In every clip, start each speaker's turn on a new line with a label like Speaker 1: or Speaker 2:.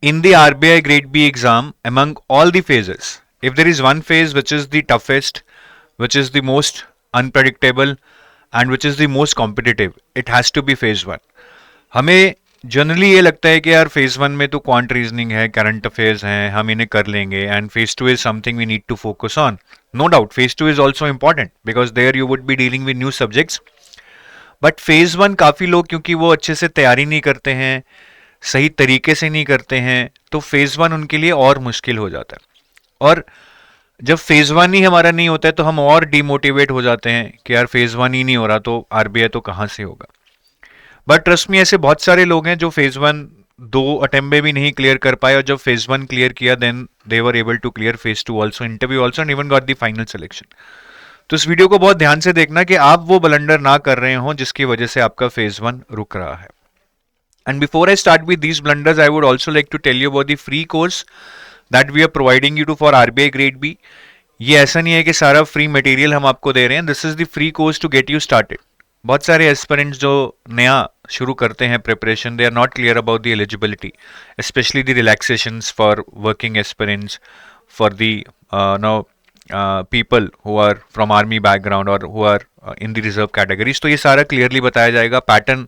Speaker 1: in the RBI Grade B exam, among all the phases, if there is one phase which is the toughest, which is the most unpredictable, and which is the most competitive, it has to be phase one. हमें generally ये लगता है कि यार phase one में तो quant reasoning है, current affairs हैं, हम इन्हें कर लेंगे, and phase two is something we need to focus on. No doubt phase two is also important because there you would be dealing with new subjects. But phase one काफ़ी लोग क्योंकि वो अच्छे से तैयारी नहीं करते हैं, सही तरीके से नहीं करते हैं, तो फेज वन उनके लिए और मुश्किल हो जाता है. और जब फेज वन ही हमारा नहीं होता है तो हम और डिमोटिवेट हो जाते हैं कि यार फेज वन ही नहीं हो रहा तो आरबीआई तो कहाँ से होगा. बट ट्रस्ट मी ऐसे बहुत सारे लोग हैं जो फेज वन दो अटेम्प्ट में भी नहीं क्लियर कर पाए, और जब फेज वन क्लियर किया then they were able to clear phase two also, interview also, and even got the final selection. तो इस वीडियो को बहुत ध्यान से देखना कि आप वो ब्लंडर ना कर रहे हो जिसकी वजह से आपका फेज वन रुक रहा है. And before I start with these blunders I would also like to tell you about the free course that we are providing you to for RBI grade B. ये ऐसा नहीं है कि सारा फ्री मटेरियल हम आपको दे रहे हैं. This is the free course to get you started. बहुत सारे एस्पिरेंट्स जो नया शुरू करते हैं preparation, they are not clear about the eligibility, especially the relaxations for working aspirants, for the no people who are from army background or who are in the reserve categories. तो ये सारा clearly बताया जाएगा. Pattern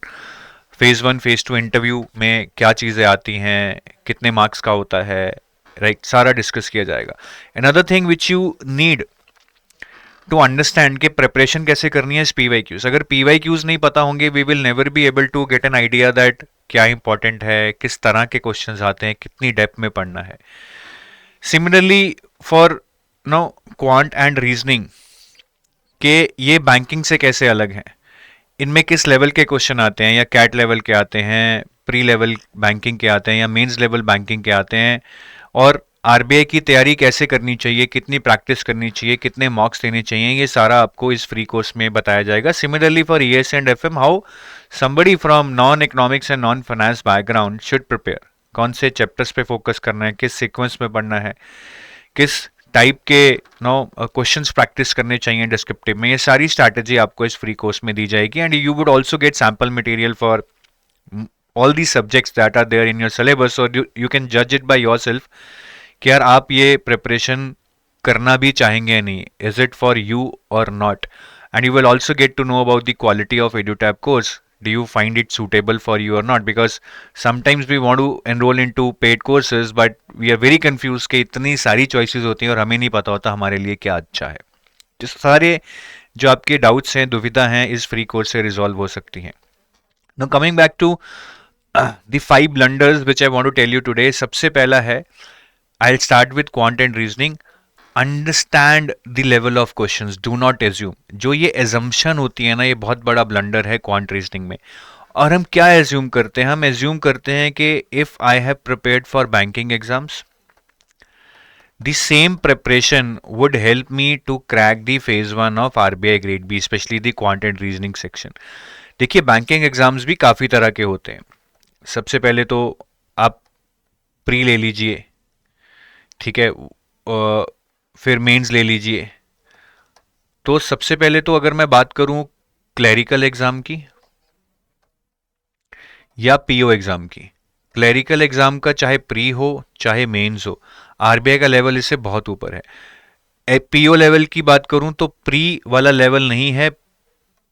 Speaker 1: phase one phase two interview में क्या चीज़ें आती हैं, कितने मार्क्स का होता है, राइट, सारा डिस्कस किया जाएगा. Another thing which you need to understand कि प्रिपरेशन कैसे करनी है इस PYQs. अगर PYQs नहीं पता होंगे we will never be able to get an idea that क्या इंपॉर्टेंट है, किस तरह के क्वेश्चंस आते हैं, कितनी डेप्थ में पढ़ना है. Similarly for no quant and reasoning के ये बैंकिंग से कैसे अलग हैं, इनमें किस लेवल के क्वेश्चन आते हैं, या कैट लेवल के आते हैं, प्री लेवल बैंकिंग के आते हैं, या मेंस लेवल बैंकिंग के आते हैं, और आरबीआई की तैयारी कैसे करनी चाहिए, कितनी प्रैक्टिस करनी चाहिए, कितने मार्क्स देने चाहिए, ये सारा आपको इस फ्री कोर्स में बताया जाएगा. Similarly for ES and FM, how somebody from non economics and non finance background should prepare, कौन से चैप्टर्स पे फोकस करना है, किस सीक्वेंस में पढ़ना है, किस टाइप के नो क्वेश्चंस प्रैक्टिस करने चाहिए डिस्क्रिप्टिव में, ये सारी स्ट्रैटेजी आपको इस फ्री कोर्स में दी जाएगी. And you would also get sample material for all the subjects that are there in your syllabus, और यू कैन जज इट बाय योरसेल्फ कि यार आप ये प्रिपरेशन करना भी चाहेंगे या नहीं, इज इट फॉर यू और not. And you will also get to know about the quality of EduTap course. Do you find it suitable for you or not? Because sometimes we want to enroll into paid courses but we are very confused कि इतनी सारी choices होती हैं और हमें नहीं पता होता हमारे लिए क्या अच्छा है. तो सारे जो आपके डाउट्स हैं, दुविधा हैं, इस फ्री कोर्स से रिजॉल्व हो सकती हैं. Now coming back to the 5 blunders which I want to tell you today. सबसे पहला है, I'll start with quant and reasoning. Understand the level of questions, do not assume. जो ये एजम्पशन होती है ना, ये बहुत बड़ा ब्लंडर है क्वांट रीजनिंग में. और हम क्या एज्यूम करते हैं, हम एज्यूम करते हैं कि if I have prepared for banking exams the same preparation would help me to crack the phase one of RBI grade B, especially the quant and reasoning section. देखिए बैंकिंग एग्जाम्स भी काफ़ी तरह के होते हैं. सबसे पहले तो आप प्री ले लीजिए, ठीक है, फिर मेंस ले लीजिए. तो सबसे पहले तो अगर मैं बात करूं क्लरिकल एग्जाम की या पीओ एग्जाम की, क्लरिकल एग्जाम का चाहे प्री हो चाहे मेंस हो, आरबीआई का लेवल इससे बहुत ऊपर है. पीओ लेवल की बात करूं तो प्री वाला लेवल नहीं है,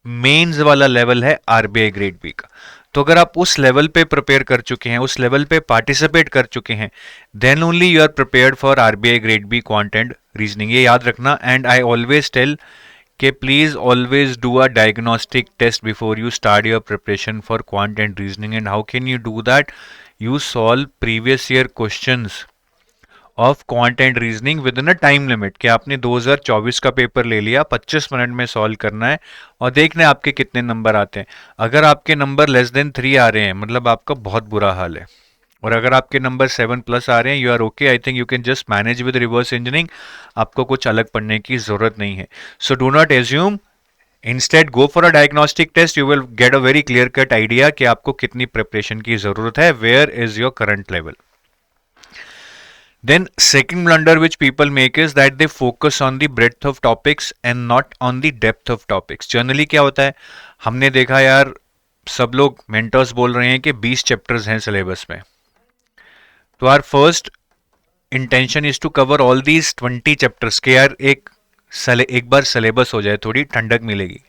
Speaker 1: मेंस वाला लेवल है आरबीआई ग्रेड बी का. तो अगर आप उस लेवल पे प्रिपेयर कर चुके हैं, उस लेवल पे पार्टिसिपेट कर चुके हैं, then only you are prepared for RBI grade B quant and reasoning. ये याद रखना. एंड आई ऑलवेज टेल कि please always do a diagnostic test before you start your preparation for quant and reasoning. And how can you do that? You solve previous year questions of quant and reasoning within a time limit, कि आपने 2024 का paper ले लिया, 25 minute में solve करना है और देखना है आपके कितने नंबर आते हैं. अगर आपके नंबर लेस देन 3 आ रहे हैं मतलब आपका बहुत बुरा हाल है, और अगर आपके नंबर 7+ आ रहे हैं, you are okay. I think you can just manage with reverse engineering. आपको कुछ अलग पढ़ने की जरूरत नहीं है. So do not assume, instead go for a diagnostic test. You will get a very clear cut idea कि आपको कितनी प्रिपरेशन की जरूरत है, where is your current level. Then second blunder which people make is that they focus on the breadth of topics and not on the depth of topics. Generally क्या होता है, हमने देखा यार सब लोग मेंटर्स बोल रहे हैं कि 20 चैप्टर्स हैं सिलेबस में, तो our first intention is to cover all these 20 chapters के यार एक बार सिलेबस हो जाए, थोड़ी ठंडक मिलेगी.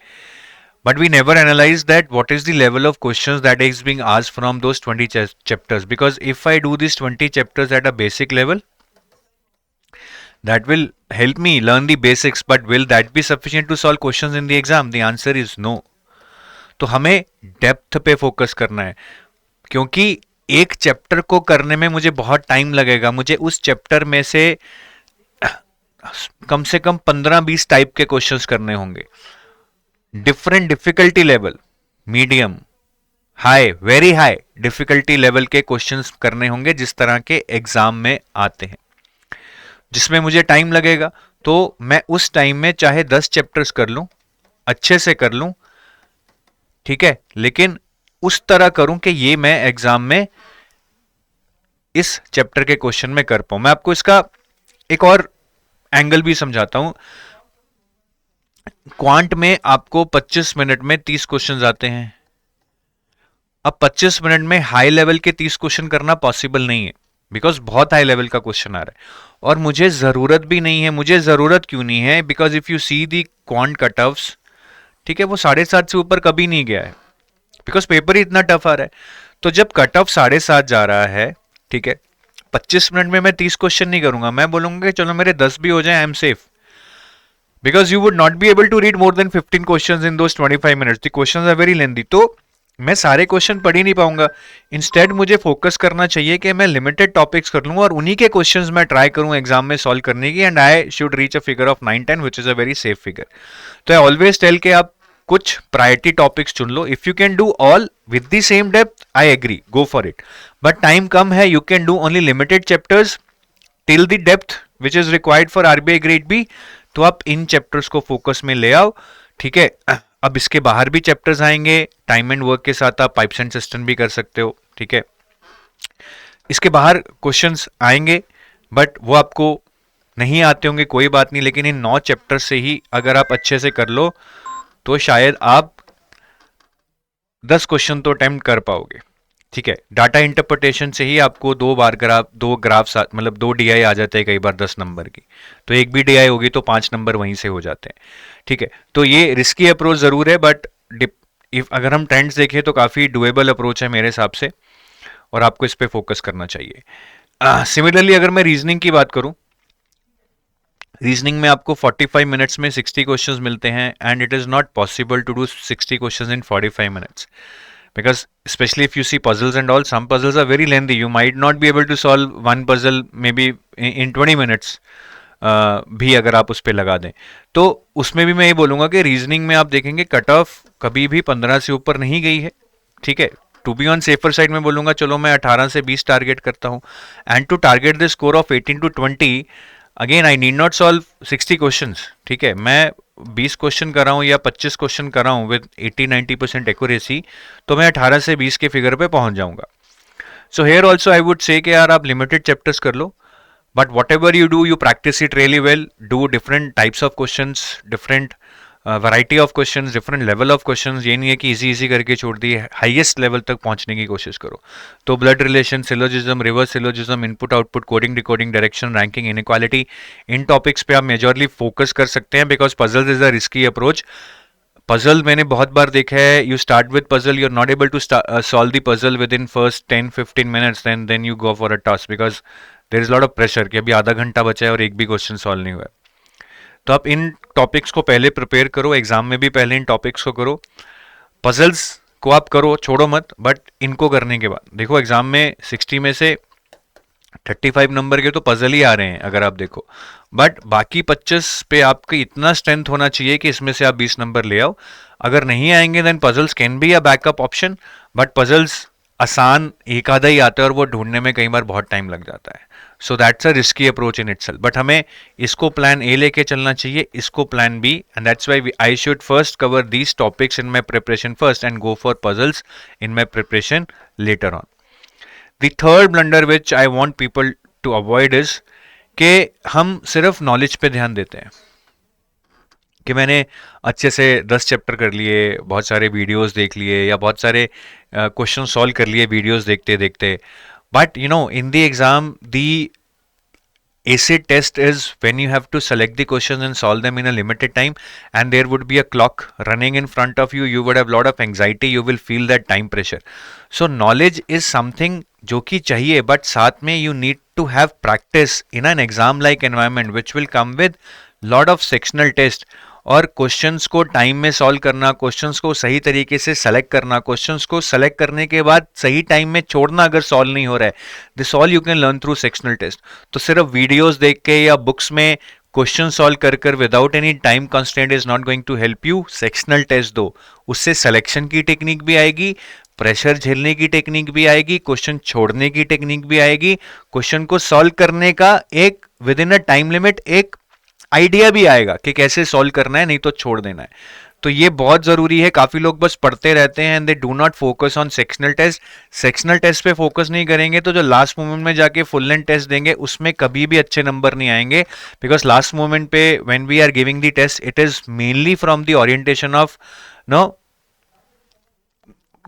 Speaker 1: But we never analyze that what is the level of questions that is being asked from those 20 chapters. Because if I do these 20 chapters at a basic level, that will help me learn the basics. But will that be sufficient to solve questions in the exam? The answer is no. तो हमें depth पे focus करना है, क्योंकि एक chapter को करने में मुझे बहुत टाइम लगेगा. मुझे उस चैप्टर में से कम 15-20 टाइप के क्वेश्चंस करने होंगे. Different difficulty level, medium, high, very high difficulty level के क्वेश्चंस करने होंगे जिस तरह के एग्जाम में आते हैं, जिसमें मुझे टाइम लगेगा. तो मैं उस टाइम में चाहे 10 चैप्टर्स कर लूं, अच्छे से कर लूं, ठीक है, लेकिन उस तरह करूं कि ये मैं एग्जाम में इस चैप्टर के क्वेश्चन में कर पाऊं. मैं आपको इसका एक और एंगल भी समझाता हूं. क्वांट में आपको 25 मिनट में 30 क्वेश्चन आते हैं. अब 25 मिनट में हाई लेवल के 30 क्वेश्चन करना पॉसिबल नहीं है, बिकॉज बहुत हाई लेवल का क्वेश्चन आ रहा है और मुझे जरूरत भी नहीं है. मुझे जरूरत क्यों नहीं है? Because if you see the quant cut offs, ठीक है, वो 7.5 से ऊपर कभी नहीं गया है, बिकॉज पेपर ही इतना टफ आ रहा है. तो जब कट ऑफ 7.5 जा रहा है, ठीक है, 25 मिनट में मैं 30 क्वेश्चन नहीं करूंगा. मैं बोलूंगा कि चलो मेरे 10 भी हो जाए, I am safe. Because you would not be able to read more than 15 questions in those 25 minutes. The questions are very lengthy. तो मैं सारे क्वेश्चन पढ़ ही नहीं पाऊंगा. इंस्टेड मुझे फोकस करना चाहिए कि मैं लिमिटेड टॉपिक्स कर लूँ और उन्हीं के क्वेश्चंस मैं ट्राई करूँ एग्जाम में सॉल्व करने की. And I should reach a figure of 9-10 which is a very safe figure. तो आई ऑलवेज टेल के आप कुछ प्रायोरिटी टॉपिक्स चुन लो. If you can do all with the same depth, I agree, go for it. But time कम है, you can do only limited chapters till the depth which is required for RBI grade B. तो आप इन chapters को focus में ले आओ, ठीक है. अब इसके बाहर भी चैप्टर्स आएंगे. टाइम एंड वर्क के साथ आप पाइप्स एंड सिस्टम भी कर सकते हो, ठीक है. इसके बाहर क्वेश्चंस आएंगे, बट वो आपको नहीं आते होंगे, कोई बात नहीं. लेकिन इन 9 चैप्टर्स से ही अगर आप अच्छे से कर लो तो शायद आप 10 क्वेश्चन तो अटेम्प्ट कर पाओगे, ठीक है. डाटा इंटरप्रिटेशन से ही आपको 2 बार ग्राफ, 2 ग्राफ्स, मतलब 2 डीआई आ जाते हैं कई बार 10 नंबर की. तो एक भी डीआई होगी तो 5 नंबर वहीं से हो जाते हैं, ठीक है. तो ये रिस्की अप्रोच जरूर है, बट अगर हम ट्रेंड्स देखें तो काफी डुएबल अप्रोच है मेरे हिसाब से, और आपको इस पे फोकस करना चाहिए. सिमिलरली अगर मैं रीजनिंग की बात करूं, रीजनिंग में आपको 45 मिनट्स में 60 क्वेश्चंस मिलते हैं. And it is not possible to do 60 questions in 45 minutes. Because especially if you see puzzles and all, some puzzles are very lengthy. You might not be able to solve one puzzle maybe in 20 minutes भी अगर आप उस पर लगा दें. तो उसमें भी मैं ये बोलूँगा कि रीजनिंग में आप देखेंगे कट ऑफ कभी भी 15 से ऊपर नहीं गई है, ठीक है. To be on safer side में बोलूँगा चलो मैं 18 से 20 टारगेट करता हूँ. And to target the score of 18 to 20, again I need not solve 60 questions, ठीक है. मैं 20 क्वेश्चन कर रहा हूँ या 25 क्वेश्चन कर रहा हूँ विद 80-90% एक्यूरेसी, तो मैं 18 से 20 के फिगर पे पहुंच जाऊंगा. So here also I would say कि यार आप लिमिटेड चैप्टर्स कर लो, but whatever you do, you practice it really well. Do different types of questions, different variety of questions, different level of questions. ये नहीं है कि easy करके छोड़ दिए, हाईएस्ट लेवल तक पहुंचने की कोशिश करो. तो blood relation, syllogism, reverse syllogism, input output, coding decoding, direction, ranking, inequality, इन टॉपिक्स पे आप मेजरली फोकस कर सकते हैं. Because puzzles is a risky approach. Puzzle मैंने बहुत बार देखा है, you start with puzzle, you are not able to solve the puzzle within first 10-15 minutes, then you go for a toss, because there is lot of pressure कि अभी आधा घंटा बचा है और एक भी क्वेश्चन सॉल्व नहीं हुआ है. तो आप इन टॉपिक्स को पहले प्रिपेयर करो, एग्जाम में भी पहले इन टॉपिक्स को करो. पजल्स को आप करो, छोड़ो मत, बट इनको करने के बाद देखो एग्जाम में 60 में से 35 नंबर के तो पजल ही आ रहे हैं अगर आप देखो, बट बाकी 25 पे आपकी इतना स्ट्रेंथ होना चाहिए कि इसमें से आप 20 नंबर ले आओ. अगर नहीं आएंगे then puzzles can be a backup option, but puzzles आसान एक आधा ही आता है और वो ढूंढने में कई बार बहुत टाइम लग जाता है. So that's a risky approach in itself. But हमें इसको प्लान ए लेके चलना चाहिए, इसको plan B, and that's why I should first cover these topics in my preparation first and go for puzzles in my preparation later on. The third blunder which I want people to avoid is कि हम सिर्फ knowledge पे ध्यान देते हैं कि मैंने अच्छे से 10 चैप्टर कर लिए, बहुत सारे वीडियोस देख लिए या बहुत सारे क्वेश्चन सॉल्व कर लिए वीडियोस देखते देखते, But in the exam, the acid test is when you have to select the questions and solve them in a limited time, and there would be a clock running in front of you. You would have a lot of anxiety, you will feel that time pressure. So knowledge is something जो कि चाहिए, but साथ में you need to have practice in an exam like environment which will come with lot of sectional test, और questions को time में solve करना, questions को सही तरीके से सेलेक्ट करना, क्वेश्चंस को सेलेक्ट करने के बाद सही टाइम में छोड़ना अगर सॉल्व नहीं हो रहा है, this all you can learn through sectional test. तो सिर्फ वीडियोस देख के या बुक्स में क्वेश्चन सॉल्व कर कर without any time constraint is not going to help you. Sectional test दो, उससे सिलेक्शन की टेक्निक भी आएगी, प्रेशर झेलने की टेक्निक भी आएगी, क्वेश्चन छोड़ने की टेक्निक भी आएगी, क्वेश्चन को सॉल्व करने का एक with in a time limit एक आइडिया भी आएगा कि कैसे सॉल्व करना है, नहीं तो छोड़ देना है. तो ये बहुत जरूरी है. काफी लोग बस पढ़ते रहते हैं and they do not focus on sectional test. Sectional test पे फोकस नहीं करेंगे तो जो लास्ट मोमेंट में जाके फुल लेंथ टेस्ट देंगे उसमें कभी भी अच्छे नंबर नहीं आएंगे, बिकॉज लास्ट मोमेंट पे when we are giving the test it is mainly from the orientation of no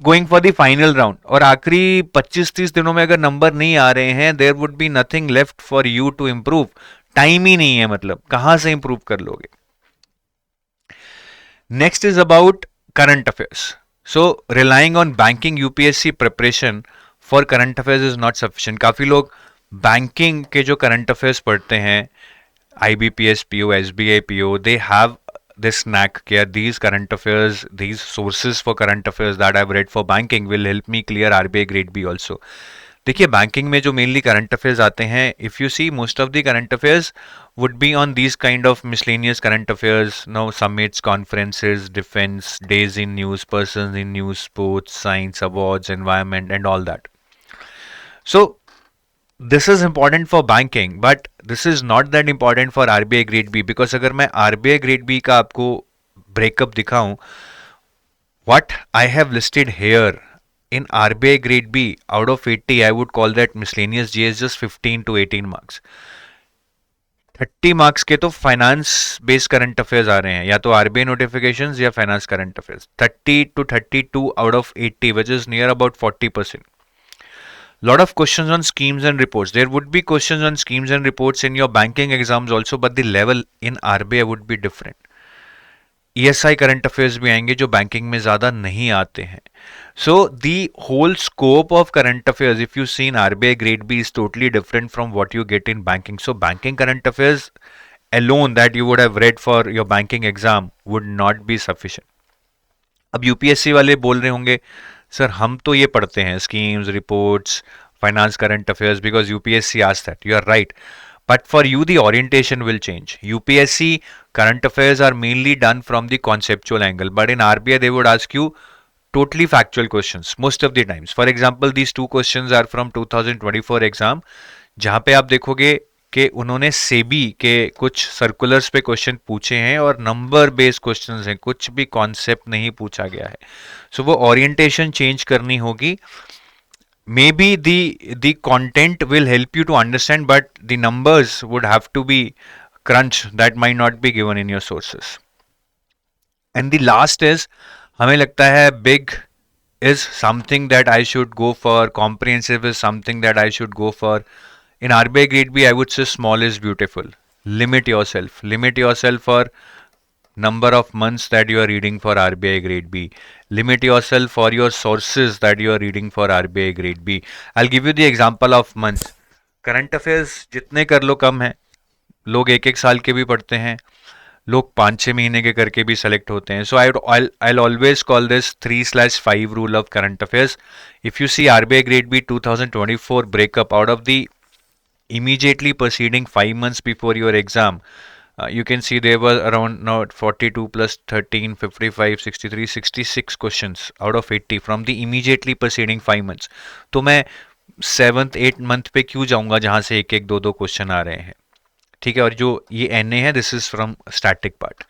Speaker 1: going for the final round. और आखिरी 25-30 दिनों में अगर नंबर नहीं आ रहे हैं, there would be nothing left for you to improve. Time ही नहीं है, मतलब कहां से इंप्रूव कर लोगे. Next is about current affairs. So relying on banking UPSC preparation for current affairs is not sufficient. काफी लोग बैंकिंग के जो करंट अफेयर्स पढ़ते हैं, IBPS PO, SBI PO, they have this knack care these current affairs, these sources for current affairs that I've read for banking will help me clear RBI grade B also. देखिए banking में जो mainly current affairs आते हैं, if you see most of the current affairs would be on these kind of miscellaneous current affairs, no summits, conferences, defence, days in news, persons in news, sports, science, awards, environment and all that. So this is important for banking, but this is not that important for RBI grade B, because अगर मैं RBI grade B का आपको breakup दिखाऊं, what I have listed here in RBI grade B out of 80, I would call that miscellaneous GS just 15 to 18 marks. 30 marks के तो finance based current affairs आ रहे हैं, या तो आरबीआई नोटिफिकेशंस या finance current affairs. 30 to 32 out of 80, which is near about 40%. Lot of questions on schemes and reports. There would be questions on schemes and reports in your banking exams also, but the level in RBI would be different. ESI current affairs भी आएंगे जो banking में ज़्यादा नहीं आते हैं. So the whole scope of current affairs if you see in RBI grade B is totally different from what you get in banking. So banking current affairs alone that you would have read for your banking exam would not be sufficient. अब UPSC वाले बोल रहे होंगे sir हम तो ये पढ़ते हैं schemes, reports, finance, current affairs because UPSC asked that. You are right, but for you the orientation will change. UPSC current affairs are mainly done from the conceptual angle, but in RBI they would ask you totally factual questions most of the times. For example, these two questions are from 2024 exam, जहाँ पे आप देखोगे कि उन्होंने सेबी के कुछ circulars पे question पूछे हैं और नंबर बेस्ड क्वेश्चंस हैं, कुछ भी कॉन्सेप्ट नहीं पूछा गया है. सो वो ओरिएंटेशन चेंज करनी होगी. Maybe the content will help you to understand, but the numbers would have to be crunched that might not be given in your sources. And the last is, हमें लगता है big is something that I should go for, comprehensive is something that I should go for. In RBI grade B I would say small is beautiful. Limit yourself for number of months that you are reading for RBI grade B. Limit yourself for your sources that you are reading for RBI grade B. I'll give you the example of months. Current affairs जितने कर लो कम है. लोग एक एक साल के भी पढ़ते हैं, लोग 5-6 महीने के करके भी सेलेक्ट होते हैं. So I'll always call this 3/5 rule of current affairs. If you see RBI grade B 2024 breakup out of the immediately preceding 5 months before your exam, you can see there were around 42 plus 13, 55, 63, 66 questions out of 80 from the immediately preceding 5 months. तो मैं 7th 8th month पे क्यों जाऊंगा जहां से एक एक दो दो क्वेश्चन आ रहे हैं. ठीक है, और जो ये एन ए है this is from static part.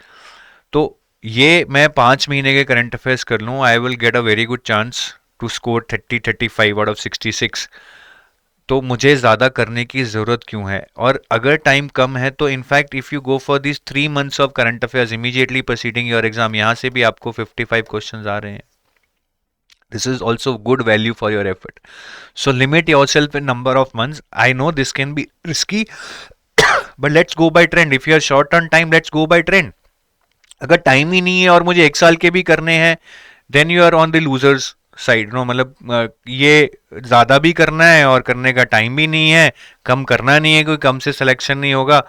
Speaker 1: तो ये मैं 5 महीने के करंट अफेयर्स कर लूँ, I will get a very good chance to score 30-35 out of 66. तो मुझे ज़्यादा करने की ज़रूरत क्यों है. और अगर टाइम कम है तो in fact if you go for this 3 months of current affairs immediately proceeding your exam, यहाँ से भी आपको 55 क्वेश्चन आ रहे हैं. This is also good value for your effort. So limit yourself in number of months. I know this can be risky, but let's go by trend. If you are short on time, let's go by trend. अगर time ही नहीं है और मुझे एक साल के भी करने हैं, then you are on the losers side. No मतलब ये ज़्यादा भी करना है और करने का टाइम भी नहीं है, कम करना नहीं है, कोई कम से सिलेक्शन नहीं होगा,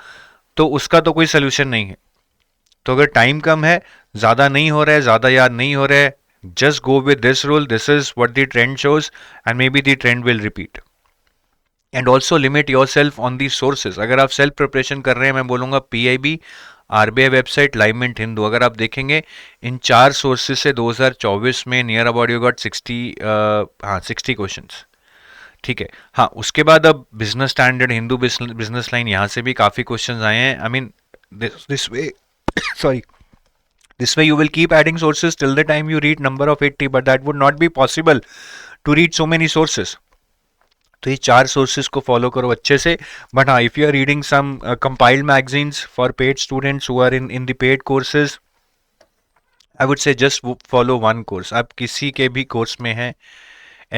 Speaker 1: तो उसका तो कोई सोल्यूशन नहीं है। तो अगर टाइम कम है, ज़्यादा नहीं हो रहा है, ज़्यादा याद नहीं हो रहा है, just go with this rule, this is what the trend shows and may be the trend will repeat. And also limit your self on the sources. अगर आप सेल्फ प्रिपरेशन कर रहे हैं, मैं बोलूँगा PIB, RBI वेबसाइट, लाइवमेंट हिंदू। अगर आप देखेंगे इन 4 सोर्सेज से 2024 में near about you got 60 questions. ठीक है, हाँ उसके बाद अब business standard, Hindu business line, यहाँ से भी काफ़ी क्वेश्चंस आए हैं। I mean this way sorry, this way you will keep adding sources till the time you reach number of 80, but that would not be possible to read so many sources. तो ये 4 sources को follow करो अच्छे से। But हाँ, if you are reading some compiled magazines for paid students who are in the paid courses, I would say just follow one course. आप किसी के भी कोर्स में हैं,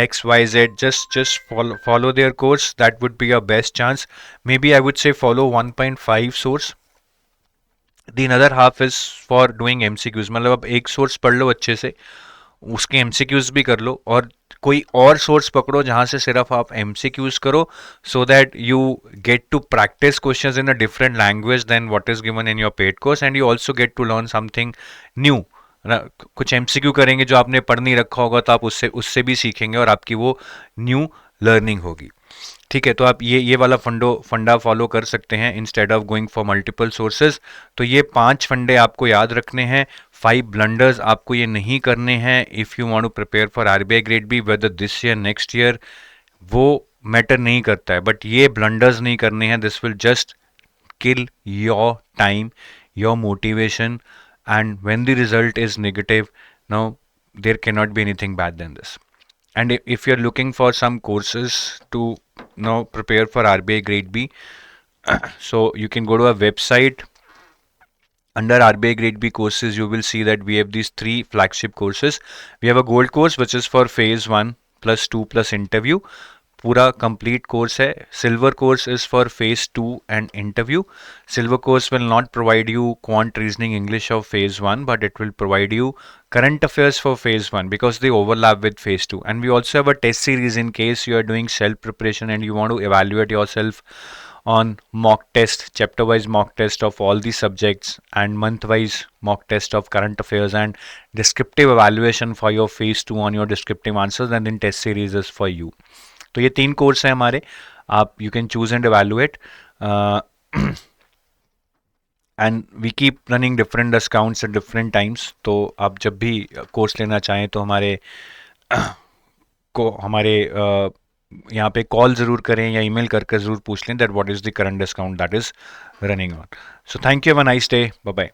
Speaker 1: XYZ, just follow their course. That would be your best chance. Maybe I would say follow 1.5 source. The other half is for doing MCQs. मतलब अब एक source पढ़ लो अच्छे से, उसके MCQs भी कर लो, और कोई और सोर्स पकड़ो जहाँ से सिर्फ आप MCQs करो, so that you get to practise questions in a different language then what is given in your paid course, and you also get to learn something new. कुछ MCQ करेंगे जो आपने पढ़ नहीं रखा होगा, तो आप उससे भी सीखेंगे और आपकी वो न्यू लर्निंग होगी। ठीक है, तो आप ये वाला फंडा फॉलो कर सकते हैं instead of going for multiple sources. तो ये 5 फंडे आपको याद रखने हैं। 5 ब्लंडर्स आपको ये नहीं करने हैं if you want to prepare for RBI grade B, whether this year next year, वो मैटर नहीं करता है, बट ये ब्लंडर्स नहीं करने हैं। This will just kill your time, your motivation, and when the result is negative, now there cannot be anything bad than this. And if you're looking for some courses to now prepare for RBI grade B, so you can go to our website. Under RBI grade B courses, you will see that we have these 3 flagship courses. We have a gold course which is for phase 1 plus 2 plus interview, पूरा complete course है। Silver course is for phase 2 and interview. Silver course will not provide you quant reasoning English of phase 1, but it will provide you current affairs for phase 1 because they overlap with phase 2. And we also have a test series in case you are doing self preparation and you want to evaluate yourself on mock test, chapter wise mock test of all the subjects, and month wise mock test of current affairs, and descriptive evaluation for your phase 2 on your descriptive answers, and then test series is for you. तो ये 3 course हैं हमारे, आप you can choose and evaluate, and we keep running different discounts at different times. तो आप जब भी course लेना चाहें तो हमारे यहाँ पे कॉल ज़रूर करें या ईमेल करके ज़रूर पूछ लें that what is the current discount that is running on. So thank you, have a nice day, bye bye.